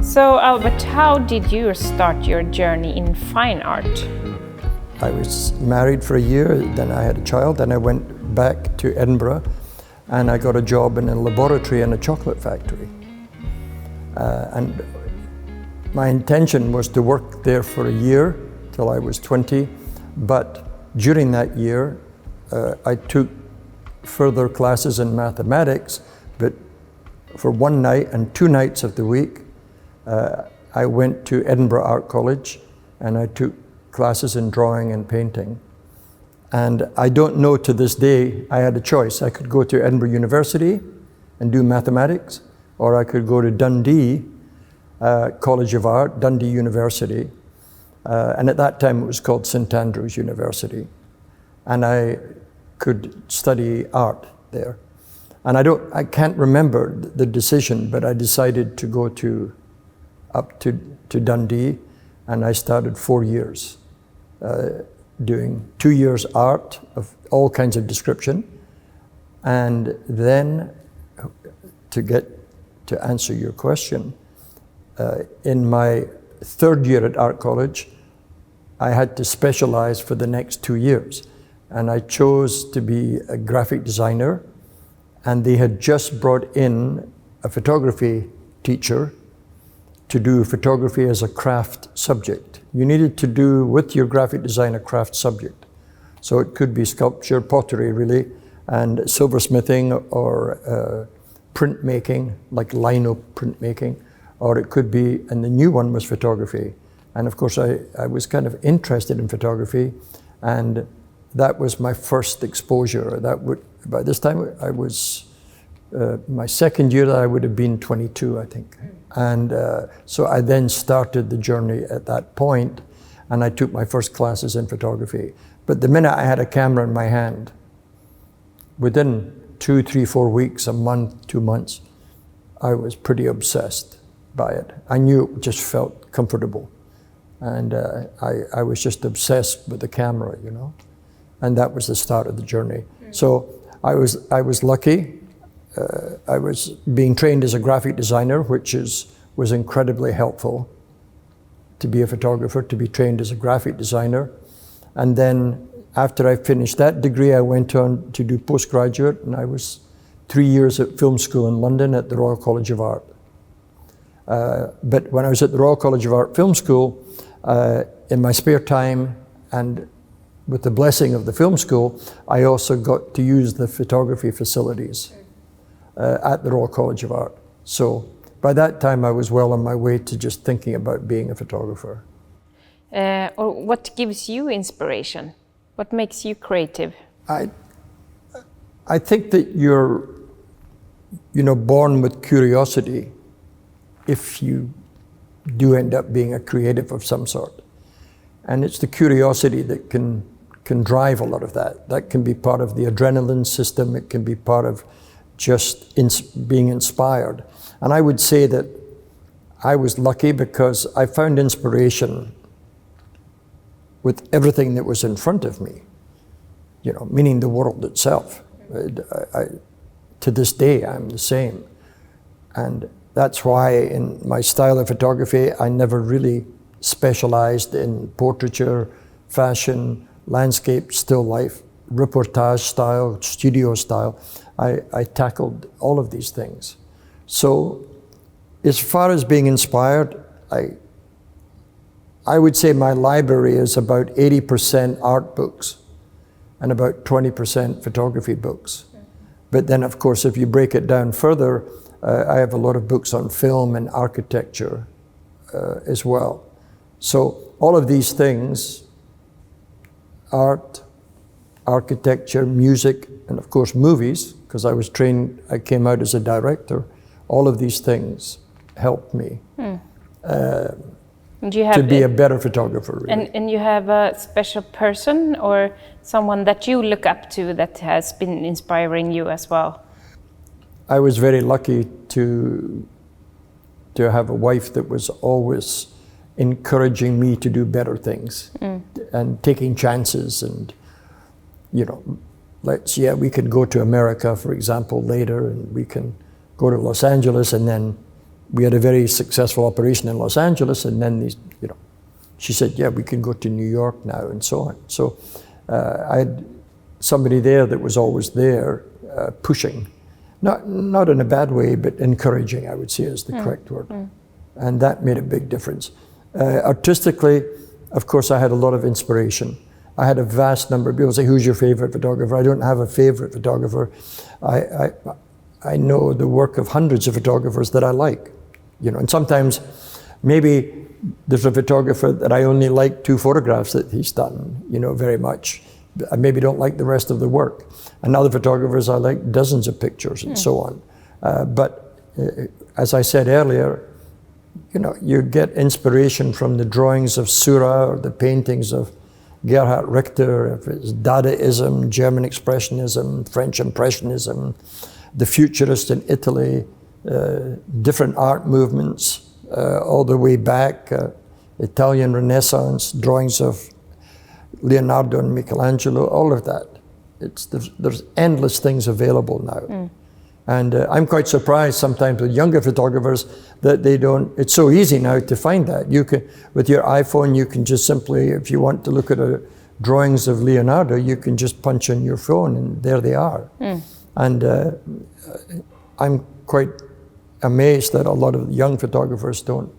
So, Albert, how did you start your journey in fine art? I was married for a year, then I had a child, then I went back to Edinburgh and I got a job in a laboratory in a chocolate factory. And my intention was to work there for a year till I was 20, but during that year I took further classes in mathematics, but for one night and 2 nights of the week I went to Edinburgh Art College and I took classes in drawing and painting. And I don't know to this day, I had a choice. I could go to Edinburgh University and do mathematics, or I could go to Dundee College of Art, Dundee University. And at that time it was called St Andrews University. And I could study art there. And I can't remember the decision, but I decided to go up to Dundee, and I started 4 years doing 2 years art of all kinds of description. And then, to answer your question, in my 3rd year at art college, I had to specialize for the next 2 years. And I chose to be a graphic designer, and they had just brought in a photography teacher to do photography as a craft subject. You needed to do with your graphic design a craft subject. So it could be sculpture, pottery really, and silversmithing, or printmaking, like lino printmaking, or it could be, and the new one was photography. And of course I was kind of interested in photography, and that was my first exposure. By this time I was, my 2nd year I would have been 22, I think. And so I then started the journey at that point, and I took my first classes in photography. But the minute I had a camera in my hand, within 2, 3, 4 weeks, a month, 2 months, I was pretty obsessed by it. I knew it just felt comfortable. And I was just obsessed with the camera, you know? And that was the start of the journey. So I was lucky. I was being trained as a graphic designer, which was incredibly helpful to be a photographer, to be trained as a graphic designer. And then after I finished that degree, I went on to do postgraduate, and I was 3 years at film school in London at the Royal College of Art. But when I was at the Royal College of Art Film School, in my spare time and with the blessing of the film school, I also got to use the photography facilities at the Royal College of Art. So by that time I was well on my way to just thinking about being a photographer. Or what gives you inspiration? What makes you creative? I think that you're, born with curiosity if you do end up being a creative of some sort. And it's the curiosity that can drive a lot of that. That can be part of the adrenaline system. It can be part of just being inspired. And I would say that I was lucky because I found inspiration with everything that was in front of me, meaning the world itself. To this day, I'm the same. And that's why in my style of photography, I never really specialized in portraiture, fashion, landscape, still life, reportage style, studio style. I tackled all of these things. So as far as being inspired, I would say my library is about 80% art books and about 20% photography books. But then of course, if you break it down further, I have a lot of books on film and architecture as well. So all of these things, art, architecture, music, and of course movies, because I came out as a director, all of these things helped me to be a better photographer. Really. And you have a special person or someone that you look up to that has been inspiring you as well? I was very lucky to have a wife that was always encouraging me to do better things and taking chances, and we can go to America, for example, later, and we can go to Los Angeles, and then we had a very successful operation in Los Angeles, and then these, she said, yeah, we can go to New York now, and so on. So I had somebody there that was always there, pushing. Not in a bad way, but encouraging, I would say is the correct word. And that made a big difference. Artistically, of course, I had a lot of inspiration. I had a vast number of people say, who's your favorite photographer? I don't have a favorite photographer. I know the work of hundreds of photographers that I like, and sometimes maybe there's a photographer that I only like 2 photographs that he's done, very much. I maybe don't like the rest of the work. And other photographers, I like dozens of pictures and so on. But as I said earlier, you get inspiration from the drawings of Seurat or the paintings of Gerhard Richter, if it's Dadaism, German Expressionism, French Impressionism, the Futurists in Italy, different art movements, all the way back, Italian Renaissance, drawings of Leonardo and Michelangelo, all of that. There's endless things available now. And I'm quite surprised sometimes with younger photographers that they don't, it's so easy now to find that. You can, with your iPhone, you can just simply, if you want to look at drawings of Leonardo, you can just punch in your phone and there they are. And I'm quite amazed that a lot of young photographers don't.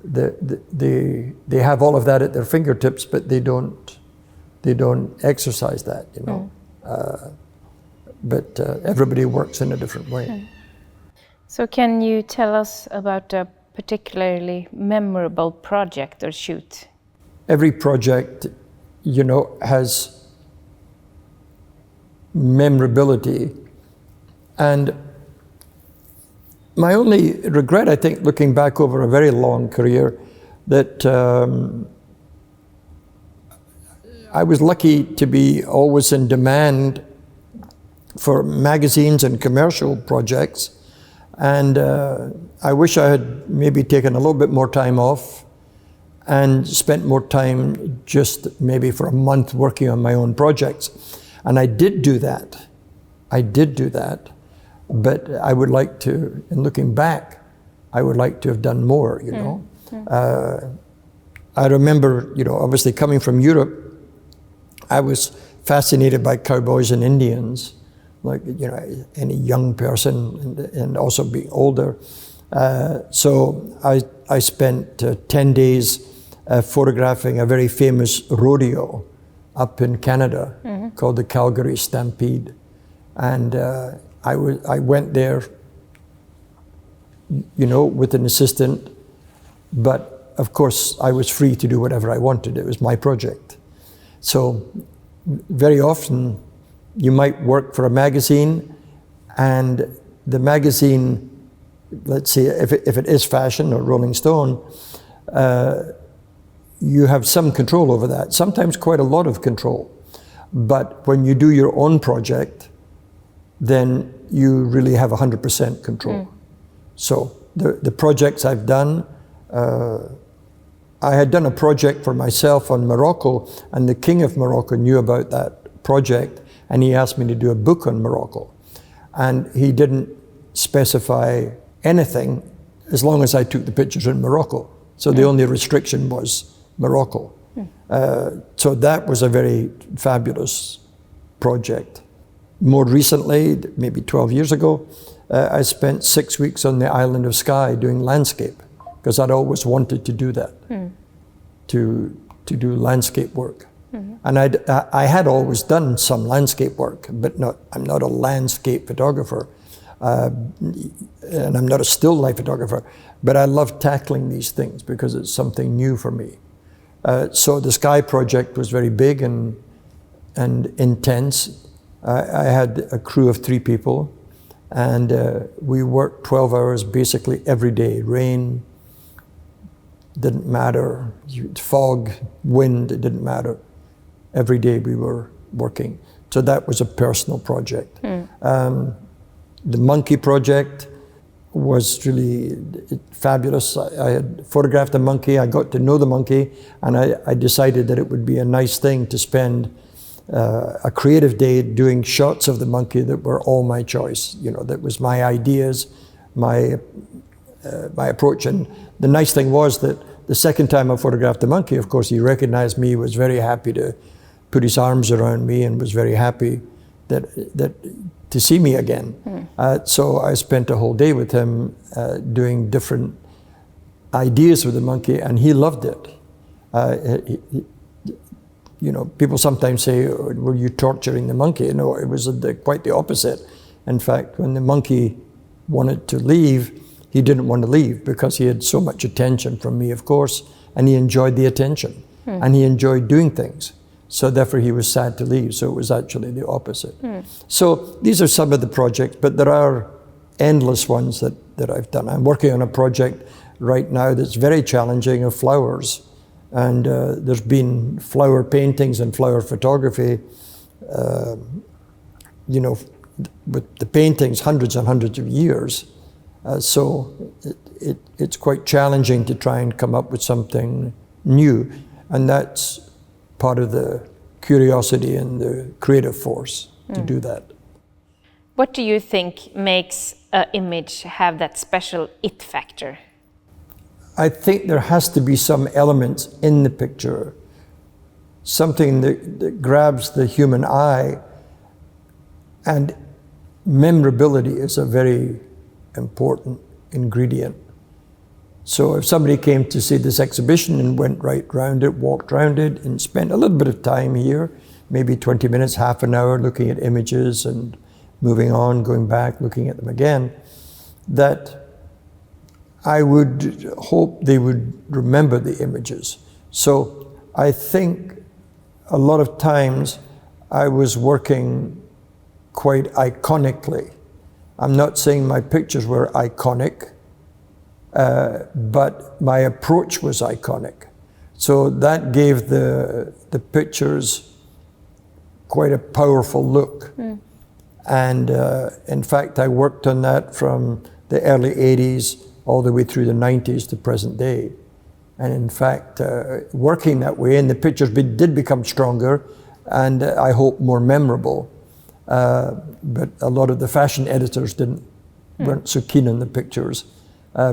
They have all of that at their fingertips, but they don't exercise that, But everybody works in a different way. So can you tell us about a particularly memorable project or shoot? Every project, has memorability. And my only regret, I think, looking back over a very long career, that I was lucky to be always in demand for magazines and commercial projects. And I wish I had maybe taken a little bit more time off and spent more time just maybe for a month working on my own projects. And I did do that. But I would like to, in looking back, I would like to have done more, I remember, obviously coming from Europe, I was fascinated by cowboys and Indians, like, any young person and also being older. So I spent 10 days photographing a very famous rodeo up in Canada called the Calgary Stampede. And I went there, with an assistant, but of course I was free to do whatever I wanted. It was my project. So very often you might work for a magazine, and the magazine, let's say if it is fashion or Rolling Stone, you have some control over that, sometimes quite a lot of control. But when you do your own project, then you really have 100% control. So the projects I've done, I had done a project for myself on Morocco, and the King of Morocco knew about that project, and he asked me to do a book on Morocco. And he didn't specify anything as long as I took the pictures in Morocco. So the only restriction was Morocco. So that was a very fabulous project. More recently, maybe 12 years ago, I spent 6 weeks on the island of Skye doing landscape, because I'd always wanted to do that, to do landscape work. And I had always done some landscape work, but I'm not a landscape photographer, and I'm not a still life photographer, but I love tackling these things because it's something new for me. So the Skye project was very big and intense. I had a crew of 3 people, and we worked 12 hours basically every day. Rain, didn't matter. Fog, wind, it didn't matter. Every day we were working. So that was a personal project. The monkey project was really fabulous. I had photographed a monkey, I got to know the monkey, and I decided that it would be a nice thing to spend a creative day doing shots of the monkey that were all my choice. You know, that was my ideas, my approach. And the nice thing was that the second time I photographed the monkey, of course, he recognized me, was very happy to put his arms around me, and was very happy that to see me again. So I spent a whole day with him doing different ideas with the monkey, and he loved it. You know, people sometimes say, were you torturing the monkey? No, it was quite the opposite. In fact, when the monkey wanted to leave, he didn't want to leave because he had so much attention from me, of course, and he enjoyed the attention, and he enjoyed doing things. So therefore he was sad to leave, so it was actually the opposite. So these are some of the projects, but there are endless ones that I've done. I'm working on a project right now that's very challenging, of flowers. And there's been flower paintings and flower photography, you know, with the paintings hundreds and hundreds of years. So it's quite challenging to try and come up with something new. And that's part of the curiosity and the creative force to do that. What do you think makes an image have that special it factor? I think there has to be some elements in the picture, something that grabs the human eye, and memorability is a very important ingredient. So if somebody came to see this exhibition and went right round it, walked round it, and spent a little bit of time here, maybe 20 minutes, half an hour, looking at images and moving on, going back, looking at them again, that I would hope they would remember the images. So I think a lot of times I was working quite iconically. I'm not saying my pictures were iconic, but my approach was iconic. So that gave the pictures quite a powerful look. And in fact, I worked on that from the early 80s all the way through the 90s to present day. And in fact, working that way, and the pictures did become stronger, and I hope more memorable. But a lot of the fashion editors weren't so keen on the pictures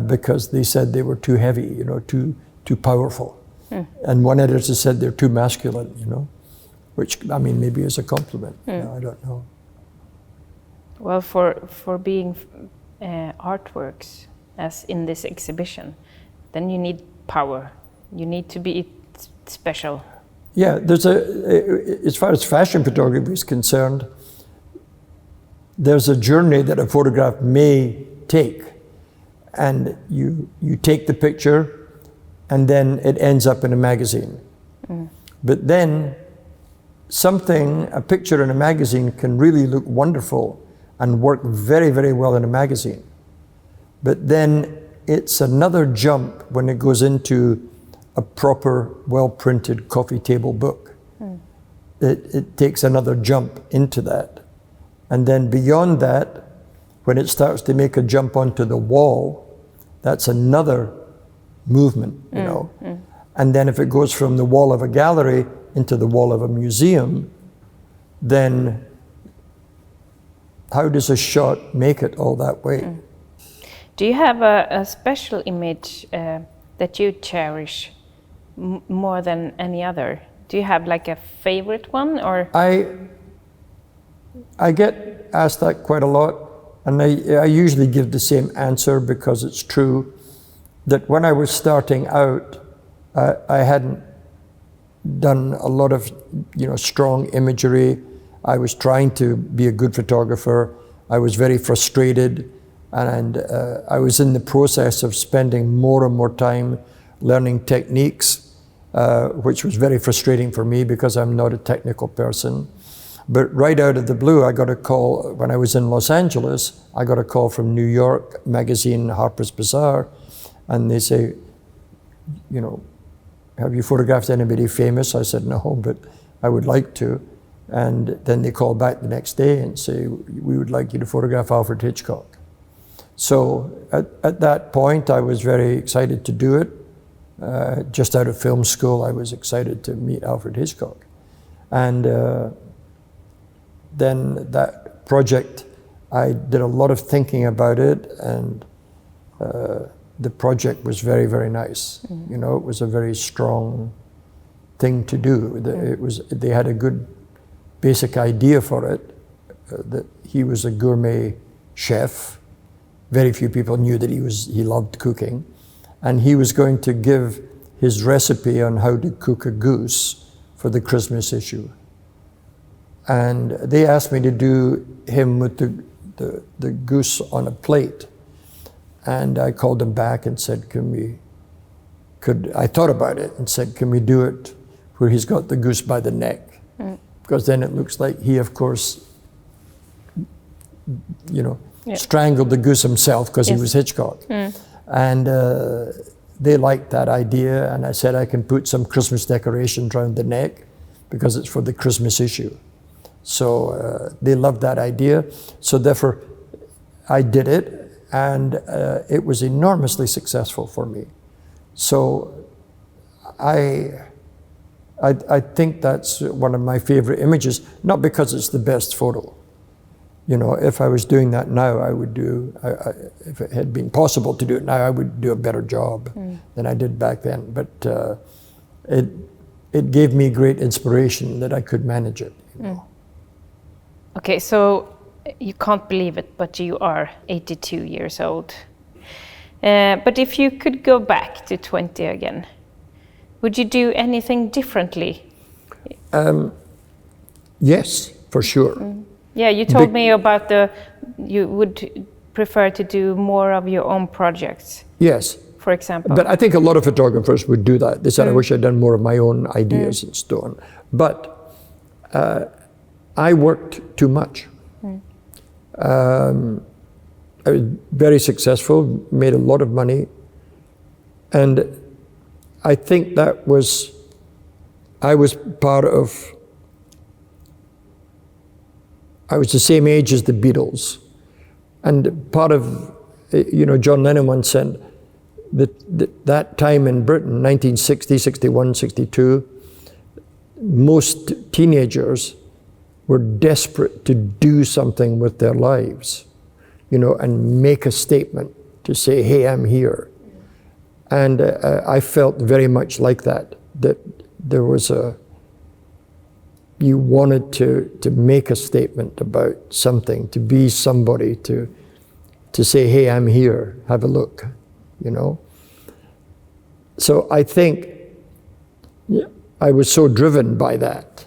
because they said they were too heavy, you know, too powerful. And one editor said they're too masculine, you know, which, I mean, maybe is a compliment. You know, I don't know. Well, for being artworks, as in this exhibition, then you need power. You need to be special. Yeah, as far as fashion photography is concerned, there's a journey that a photograph may take. And you take the picture, and then it ends up in a magazine. But then a picture in a magazine can really look wonderful and work very, very well in a magazine. But then it's another jump when it goes into a proper, well-printed coffee table book. It takes another jump into that. And then beyond that, when it starts to make a jump onto the wall, that's another movement, you know. And then if it goes from the wall of a gallery into the wall of a museum, then how does a shot make it all that way? Do you have a special image that you cherish more than any other? Do you have like a favorite one, or? I get asked that quite a lot, and I usually give the same answer because it's true, that when I was starting out, I hadn't done a lot of, you know, strong imagery. I was trying to be a good photographer. I was very frustrated. And I was in the process of spending more and more time learning techniques, which was very frustrating for me because I'm not a technical person. But right out of the blue, I got a call when I was in Los Angeles. I got a call from New York magazine, Harper's Bazaar, and they say, you know, have you photographed anybody famous? I said, no, but I would like to. And then they called back the next day and say, we would like you to photograph Alfred Hitchcock. So at that point, I was very excited to do it. Just out of film school, I was excited to meet Alfred Hitchcock. And then that project, I did a lot of thinking about it, and the project was very, very nice. You know, it was a very strong thing to do. They had a good basic idea for it, that he was a gourmet chef. Very few people knew that he loved cooking. And he was going to give his recipe on how to cook a goose for the Christmas issue. And they asked me to do him with the goose on a plate. And I called him back and said, I thought about it and said, can we do it where he's got the goose by the neck? Because then it looks like he, of course, strangled the goose himself because he was Hitchcock. And they liked that idea, and I said I can put some Christmas decorations around the neck because it's for the Christmas issue. So they loved that idea. So therefore, I did it, and it was enormously successful for me. So I think that's one of my favorite images, not because it's the best photo. You know, if I was doing that now, if it had been possible to do it now, I would do a better job than I did back then. But it gave me great inspiration that I could manage it. You know? Okay, so you can't believe it, but you are 82 years old. But if you could go back to 20 again, would you do anything differently? Yes, for sure. Yeah, you told me about you would prefer to do more of your own projects. Yes. For example. But I think a lot of photographers would do that. They said, I wish I'd done more of my own ideas and so on. But I worked too much. I was very successful, made a lot of money. And I think I was the same age as the Beatles. And part of, John Lennon once said that time in Britain, 1960, 61, 62, most teenagers were desperate to do something with their lives, and make a statement to say, hey, I'm here. And I felt very much like that there was you wanted to make a statement about something, to be somebody, to say, hey, I'm here, have a look, So I think I was so driven by that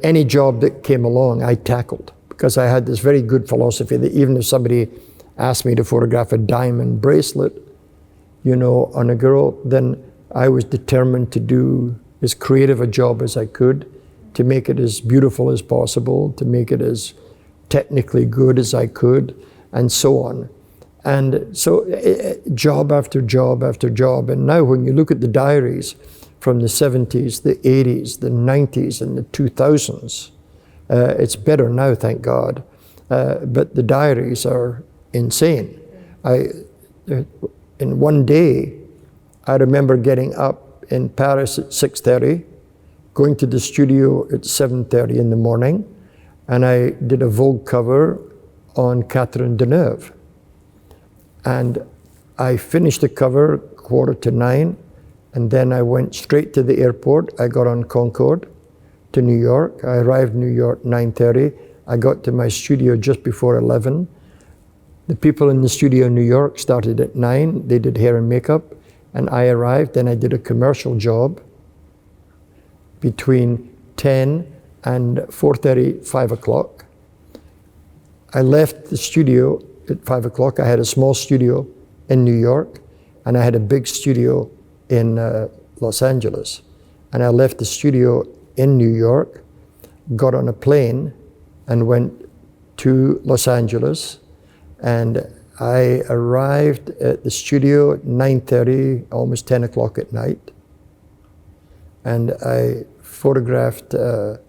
any job that came along, I tackled. Because I had this very good philosophy that even if somebody asked me to photograph a diamond bracelet, on a girl, then I was determined to do as creative a job as I could, to make it as beautiful as possible, to make it as technically good as I could, and so on. And so job after job after job. And now when you look at the diaries from the 70s, the 80s, the 90s, and the 2000s, it's better now, thank God. But the diaries are insane. In one day, I remember getting up in Paris at 6:30, going to the studio at 7:30 in the morning, and I did a Vogue cover on Catherine Deneuve. And I finished the cover 9:15, and then I went straight to the airport. I got on Concorde to New York. I arrived in New York 9:30. I got to my studio just before 11. The people in the studio in New York started at 9. They did hair and makeup. And I arrived, and I did a commercial job between 10 and 4:30, 5 o'clock. I left the studio at 5 o'clock. I had a small studio in New York, and I had a big studio in Los Angeles. And I left the studio in New York, got on a plane, and went to Los Angeles. And I arrived at the studio at 9:30, almost 10 o'clock at night. And I photographed a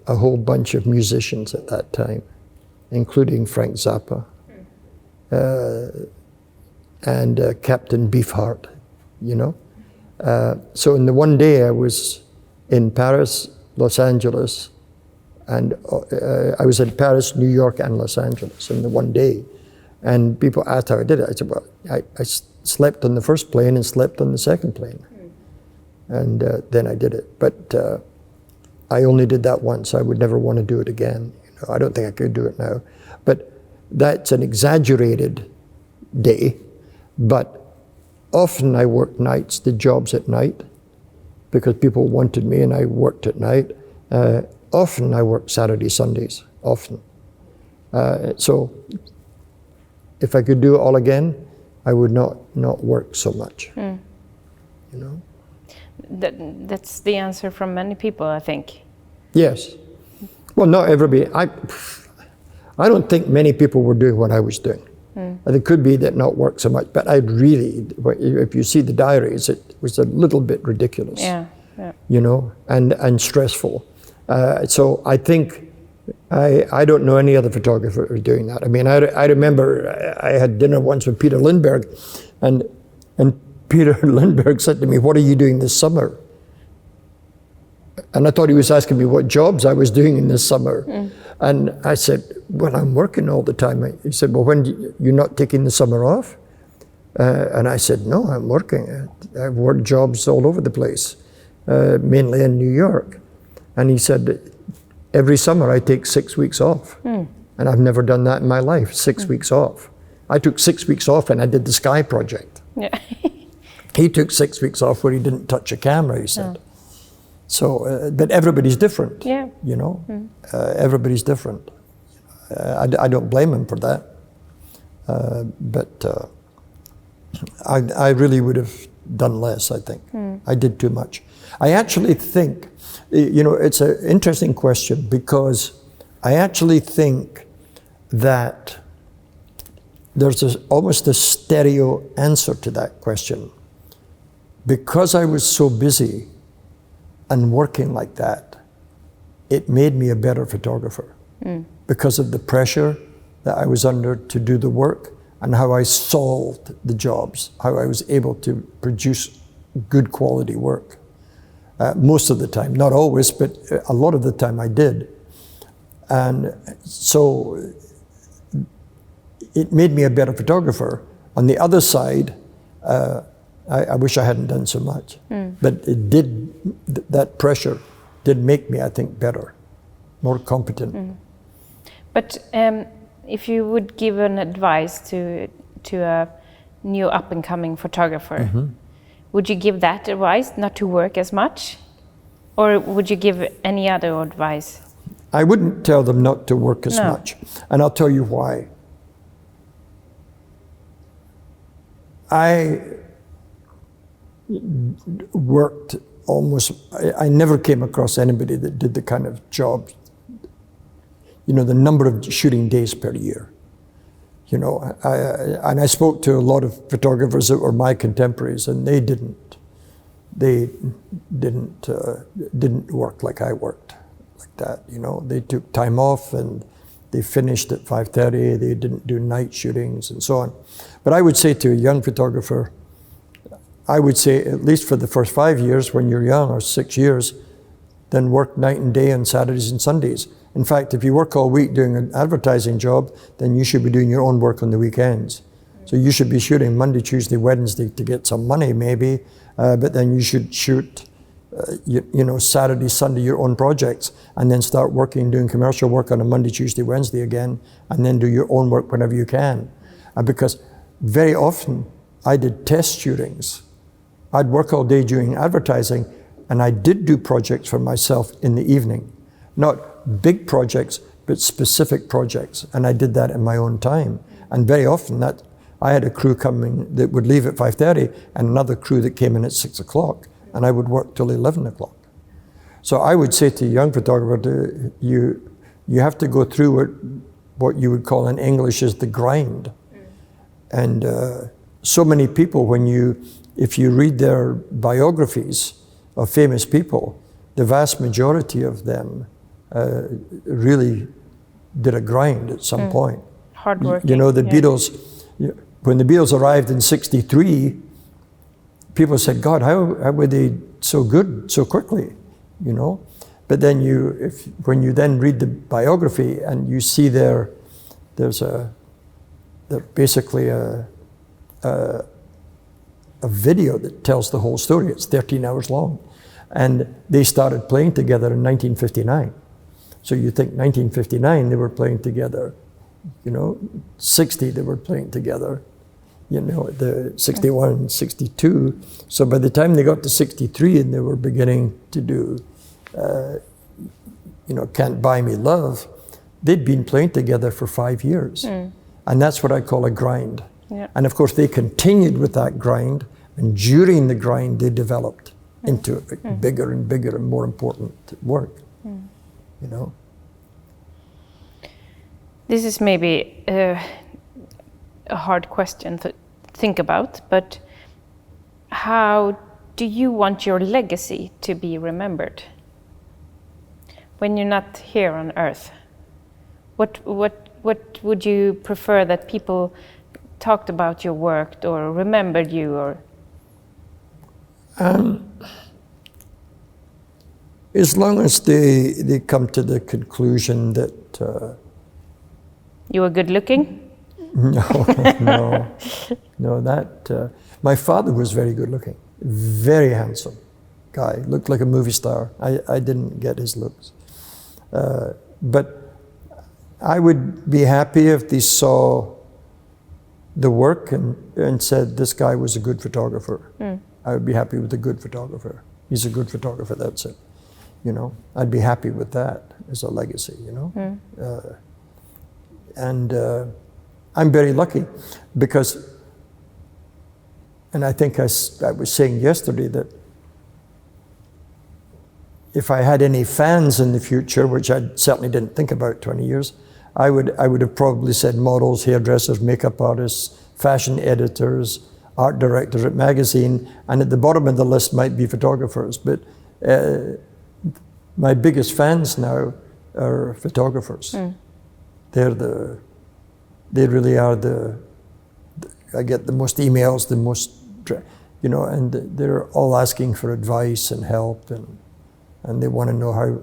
whole bunch of musicians at that time, including Frank Zappa and Captain Beefheart, So in the one day I was in Paris, Los Angeles, And I was in Paris, New York, and Los Angeles in the one day. And people asked how I did it. I said, well, I slept on the first plane and slept on the second plane. And then I did it. But I only did that once. I would never want to do it again. You know, I don't think I could do it now. But that's an exaggerated day. But often I worked nights, did jobs at night, because people wanted me and I worked at night. Often I worked Saturday, Sundays, often. So if I could do it all again, I would not work so much, you know? That's the answer from many people, I think. Yes. Well, not everybody. I don't think many people were doing what I was doing. And it could be that not work so much, but I really, if you see the diaries, it was a little bit ridiculous, you know, and stressful. So I think, I don't know any other photographer who's doing that. I mean, I remember I had dinner once with Peter Lindbergh, and Peter Lindbergh said to me, "What are you doing this summer?" And I thought he was asking me what jobs I was doing in this summer. And I said, "Well, I'm working all the time." He said, "Well, when you're not taking the summer off?" And I said, "No, I'm working. I've worked jobs all over the place, mainly in New York." And he said, "Every summer I take 6 weeks off." And I've never done that in my life, 6 weeks off. I took 6 weeks off and I did the Sky project. He took 6 weeks off where he didn't touch a camera, he said. So, but everybody's different, you know? Everybody's different. I don't blame him for that. But I really would have done less, I think. I did too much. I actually think, you know, it's an interesting question, because I actually think that there's almost a stereo answer to that question. Because I was so busy and working like that, it made me a better photographer. Because of the pressure that I was under to do the work, and how I solved the jobs, how I was able to produce good quality work. Most of the time, not always, but a lot of the time I did. And so it made me a better photographer. On the other side, I wish I hadn't done so much. But it did, that pressure did make me, I think, better, more competent. But if you would give an advice to a new up-and-coming photographer, would you give that advice, not to work as much? Or would you give any other advice? I wouldn't tell them not to work as much. And I'll tell you why. I worked almost, I never came across anybody that did the kind of job, you know, the number of shooting days per year. You know, and I spoke to a lot of photographers that were my contemporaries, and they didn't work like I worked, like that. You know, they took time off and they finished at 5:30. They didn't do night shootings and so on. But I would say to a young photographer, I would say at least for the first 5 years when you're young, or 6 years, then work night and day on Saturdays and Sundays. In fact, if you work all week doing an advertising job, then you should be doing your own work on the weekends. So you should be shooting Monday, Tuesday, Wednesday to get some money maybe, but then you should shoot, you know, Saturday, Sunday, your own projects, and then start working, doing commercial work on a Monday, Tuesday, Wednesday again, and then do your own work whenever you can. Because very often I did test shootings. I'd work all day doing advertising, and I did do projects for myself in the evening. Not big projects, but specific projects. And I did that in my own time. And very often I had a crew coming that would leave at 5:30 and another crew that came in at 6 o'clock. And I would work till 11 o'clock. So I would say to a young photographer, you have to go through what you would call in English is the grind. And so many people, if you read their biographies of famous people, the vast majority of them really did a grind at some point. Hard work. You know, the Beatles, when the Beatles arrived in '63, people said, God, how were they so good so quickly, you know? But then when you then read the biography and you see there's basically a video that tells the whole story. It's 13 hours long. And they started playing together in 1959. So you think 1959 they were playing together, 60 they were playing together, the 61, 62. So by the time they got to 63 and they were beginning to do, Can't Buy Me Love, they'd been playing together for 5 years. And that's what I call a grind. Yeah. And of course they continued with that grind, and during the grind they developed into bigger and bigger and more important work. This is maybe a hard question to think about, but how do you want your legacy to be remembered when you're not here on Earth? What would you prefer that people talked about your work or remembered you, or? As long as they come to the conclusion that you were good looking? No. My father was very good looking, very handsome guy, looked like a movie star. I didn't get his looks. But I would be happy if they saw the work and said, this guy was a good photographer. I would be happy with a good photographer. He's a good photographer, that's it. I'd be happy with that as a legacy, And I'm very lucky because, and I think I was saying yesterday that if I had any fans in the future, which I certainly didn't think about 20 years, I would have probably said models, hairdressers, makeup artists, fashion editors, art directors at magazine, and at the bottom of the list might be photographers. But my biggest fans now are photographers. They really are I get the most emails, the most, and they're all asking for advice and help, and they want to know how,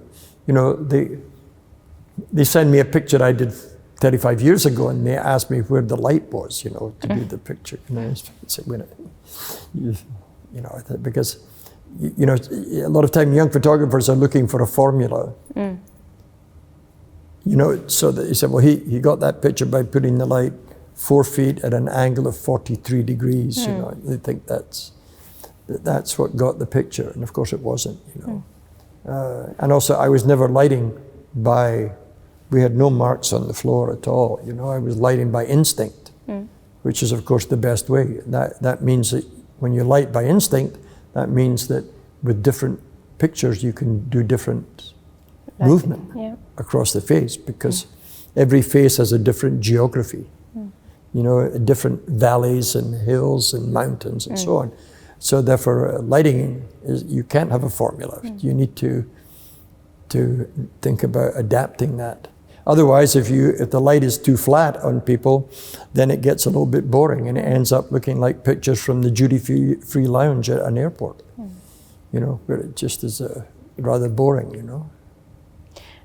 they send me a picture I did 35 years ago, and they asked me where the light was, to do the picture. And I say, because, a lot of time young photographers are looking for a formula. So that he said, well, he got that picture by putting the light 4 feet at an angle of 43 degrees. They think that's what got the picture, and of course it wasn't. And also, I was never lighting by. We had no marks on the floor at all. I was lighting by instinct, which is of course the best way. That means that when you light by instinct, that means that with different pictures you can do different movement across the face, because every face has a different geography, different valleys and hills and mountains and so on. So therefore, lighting you can't have a formula. You need to think about adapting that. Otherwise, if the light is too flat on people, then it gets a little bit boring, and it ends up looking like pictures from the duty-free lounge at an airport. Where it just is rather boring.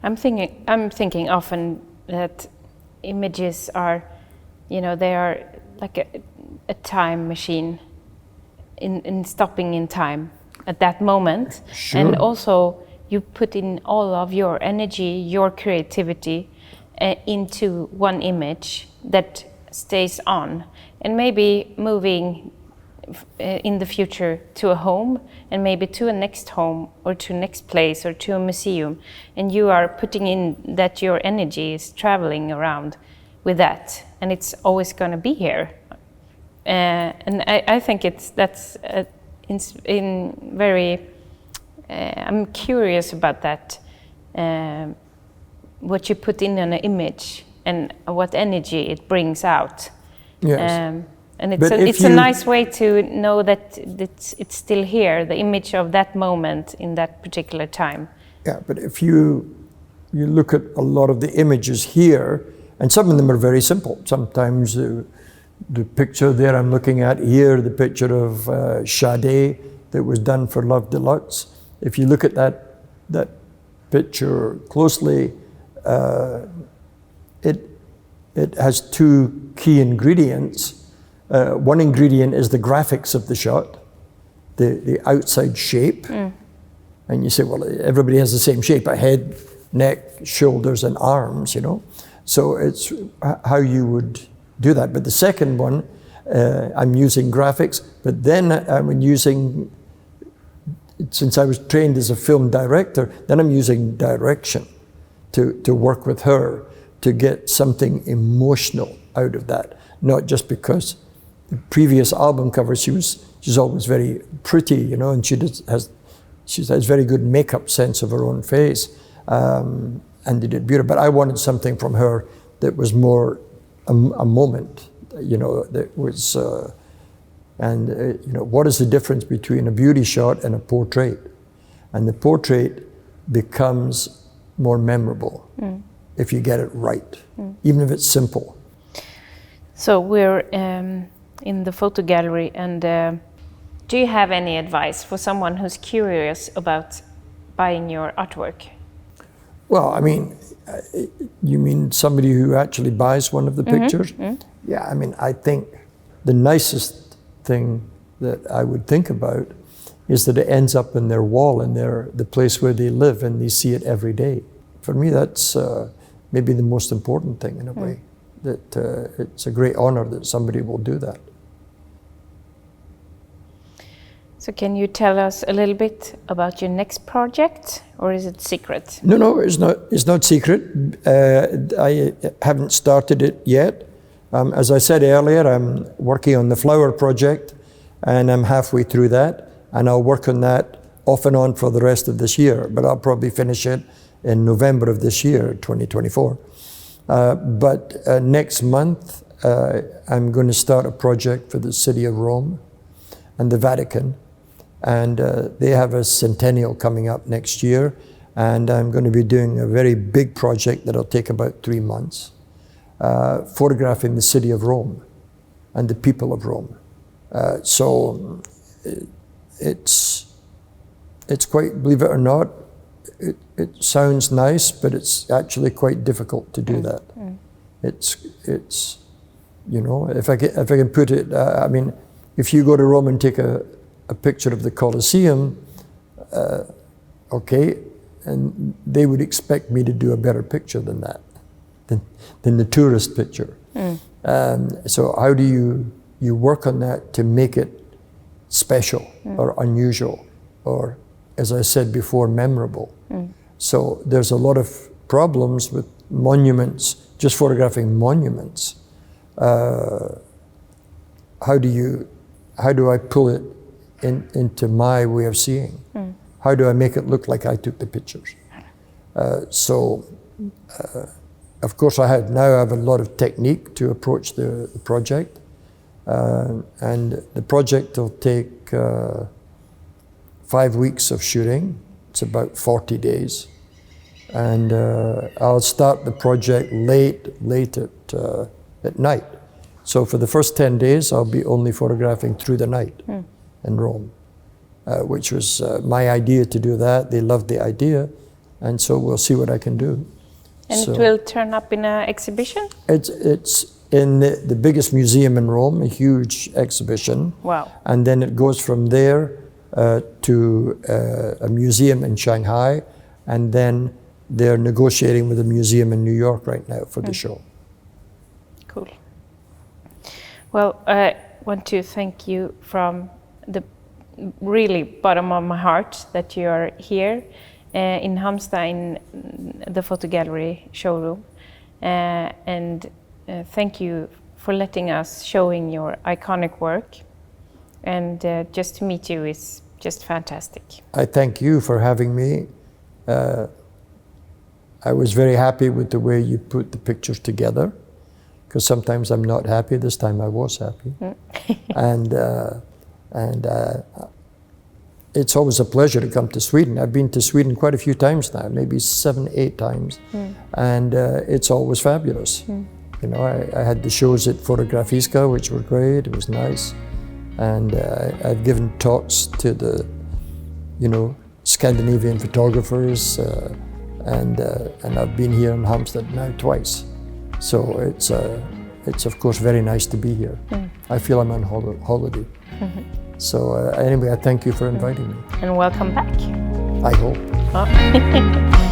I'm thinking often that images are, they are like a time machine in stopping in time at that moment. Sure. And also you put in all of your energy, your creativity into one image that stays on, and maybe moving in the future to a home, and maybe to a next home, or to next place, or to a museum, and you are putting in that your energy is traveling around with that, and it's always going to be here. And I think I'm curious about that, what you put in an image and what energy it brings out. Yes. And it's a nice way to know that it's still here, the image of that moment in that particular time. Yeah, but if you look at a lot of the images here, and some of them are very simple. Sometimes the picture there I'm looking at here, the picture of Sade that was done for Love Deluxe. If you look at that picture closely, it has two key ingredients. One ingredient is the graphics of the shot, the outside shape. And you say, well, everybody has the same shape, a head, neck, shoulders, and arms, you know. So it's how you would do that. But the second one, I'm using graphics, but then I'm using, since I was trained as a film director, then I'm using direction to work with her to get something emotional out of that. Not just because the previous album cover, she's always very pretty, you know, and she has very good makeup sense of her own face, and they did beautiful. But I wanted something from her that was more a moment, you know, that was, you know, what is the difference between a beauty shot and a portrait? And the portrait becomes more memorable if you get it right, even if it's simple. So we're in the PhotoGallery, and do you have any advice for someone who's curious about buying your artwork? Well, I mean, you mean somebody who actually buys one of the pictures? Yeah, I mean, I think the nicest thing that I would think about is that it ends up in their wall, in the place where they live, and they see it every day. For me, that's maybe the most important thing in a way, that it's a great honor that somebody will do that. So can you tell us a little bit about your next project, or is it secret? No, it's not secret. I haven't started it yet. As I said earlier, I'm working on the flower project, and I'm halfway through that, and I'll work on that off and on for the rest of this year, but I'll probably finish it in November of this year, 2024. But next month, I'm going to start a project for the city of Rome and the Vatican. And they have a centennial coming up next year, and I'm going to be doing a very big project that'll take about 3 months, photographing the city of Rome and the people of Rome. So it's quite, believe it or not, it sounds nice, but it's actually quite difficult to do that. It's you know, if I can put it, I mean, if you go to Rome and take a picture of the Colosseum, okay, and they would expect me to do a better picture than that, than the tourist picture. So how do you work on that to make it special or unusual, or, as I said before, memorable? So there's a lot of problems with monuments, just photographing monuments. How do I pull it into my way of seeing? How do I make it look like I took the pictures? Of course, I have a lot of technique to approach the project, and the project will take 5 weeks of shooting. It's about 40 days, and I'll start the project late at night. So for the first 10 days, I'll be only photographing through the night in Rome, which was my idea to do that. They loved the idea, and so we'll see what I can do. And so, it will turn up in an exhibition? It's in the biggest museum in Rome, a huge exhibition. Wow. And then it goes from there to a museum in Shanghai, and then they're negotiating with a museum in New York right now for the show. Cool. Well, I want to thank you from the really bottom of my heart that you are here in Halmstad in the PhotoGallery showroom, and thank you for letting us showing your iconic work, and just to meet you is just fantastic. I thank you for having me. I was very happy with the way you put the pictures together, because sometimes I'm not happy. This time I was happy. And it's always a pleasure to come to Sweden. I've been to Sweden quite a few times now, maybe 7, 8 times, and it's always fabulous. You know, I had the shows at Fotografiska, which were great. It was nice, and I've given talks to the, you know, Scandinavian photographers and I've been here in Halmstad now twice. So it's of course very nice to be here. I feel I'm on holiday. So anyway, I thank you for inviting me. And welcome back. I hope. Oh.